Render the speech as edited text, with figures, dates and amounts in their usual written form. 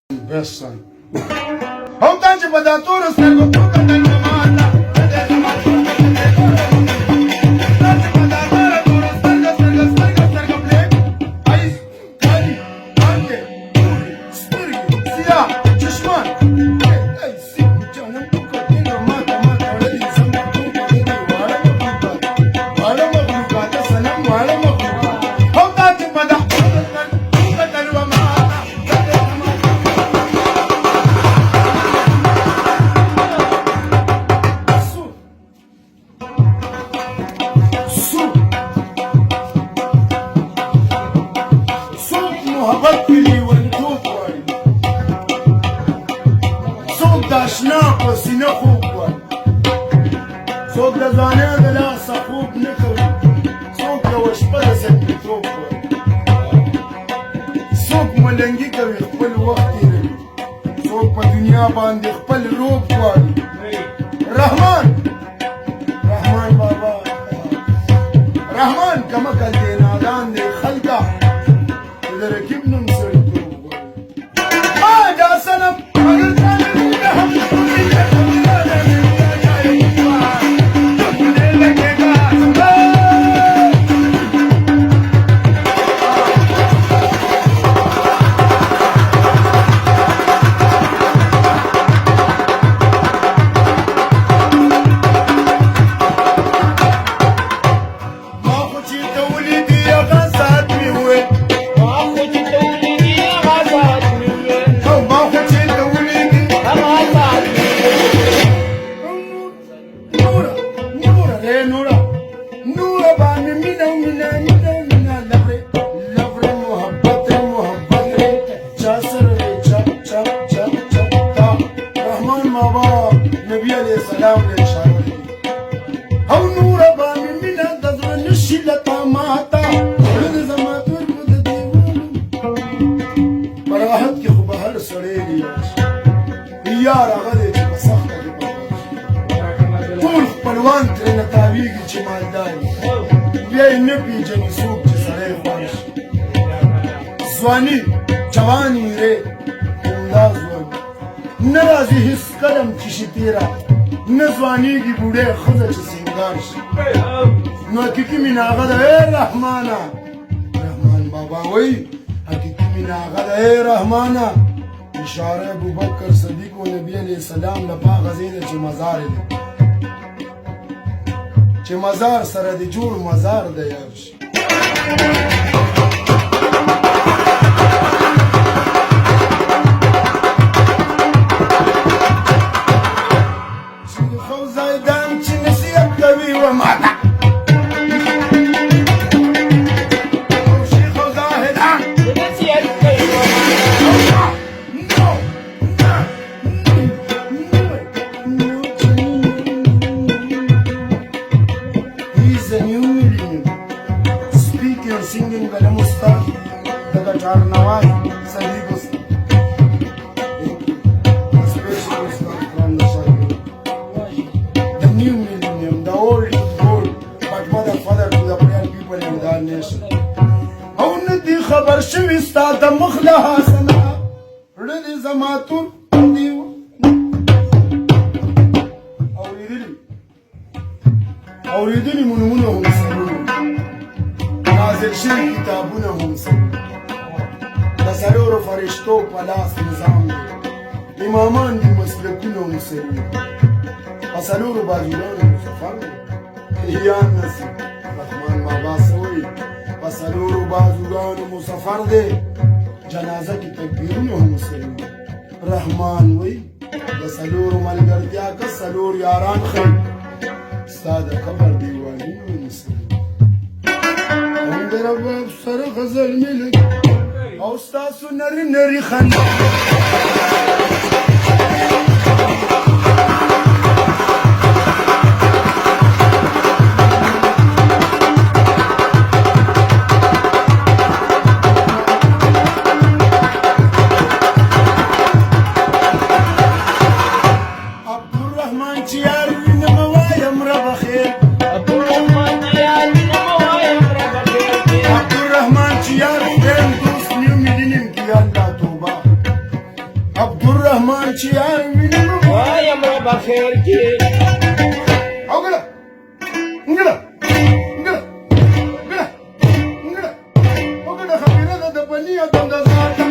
best son. How tanto para dar todos os negócios que tem na mata. داشنا په سینه خوب وای څوک د ځوانۍ د لاسه خوب نه کوي څوک یوه شپه د سنګیتوب وای څوک ملنګي کوي خپل وخت تېروي څوک په دنیا باندې خپل روب غواړي رحمان بابا رحمان کمکل دی نادان دی خلکه چې د رقیب نوم سړیتوب غواړي دا صنم مګر نبی علیہ السلام نے اشاره او نور باندې مینا د زړه نشي لتا ماتا د زما تور کو د دیوالو پر راحت کې خو به هر سړی دی یار هغه دې چې په سخته کې ټول خپلوان ترېنه تاویږي چې مالدار بیا یې نه پېژني څوک چې سړی خوښ ځواني جواني رې همدا ځواني نه راځي هېڅ قدم چې شي تېره نه ځوانېږي بوډۍ ښځه چې سینګار شي نو حقیقي مینه هغه ده ای رحمانه رحمان بابا وایي حقیقي مینه هغه ده ای رحمانه اشاره ابوبکر صدیق و نبي علیه السلام له هغه ځای ده چې مزار دی چې مزار سره د جوړ مزار ده یار شي singing Galam Ustad, the guitar Nawaz, Sadiq Ustad, special Ustad from the Shahid. The new millennium, the old is gold, but mother, father to the prayer people in the nation. How nadi khabar shwi Ustad the mukhla hasana, ridi zamatur diwa. Auridini munumuna humsalu. نازل شوي کتابونه هم څه د څلورو فرشتو په لاس نظام دی امامان دي مسلکونه هم څه دي په څلورو بازوګانو سفر دی احیان نصیب رحمان بابا څه وایي په څلورو بازوګانو مسافر دی جنازه کې تکبیرونه هم څه دي رحمان وایي د څلورو ملګرتیا که څلور یاران ښیي ستا د قبر دیوالونه هم څه دي رب سره غزل ملک او ستاسو نری نری خندا عبدالرحمن چیار نموایم رب خیر عبدالرحمن چیار نموایم رب خیر عبدالرحمن چیار دیم دوست نیو میدینیم کی اللہ توبہ Abdurrahman Chiar Minimum. I am a buffer kid. Ngala. Ngala. Ngala. Ngala. Ngala. Ngala. Ngala. Ngala. Ngala.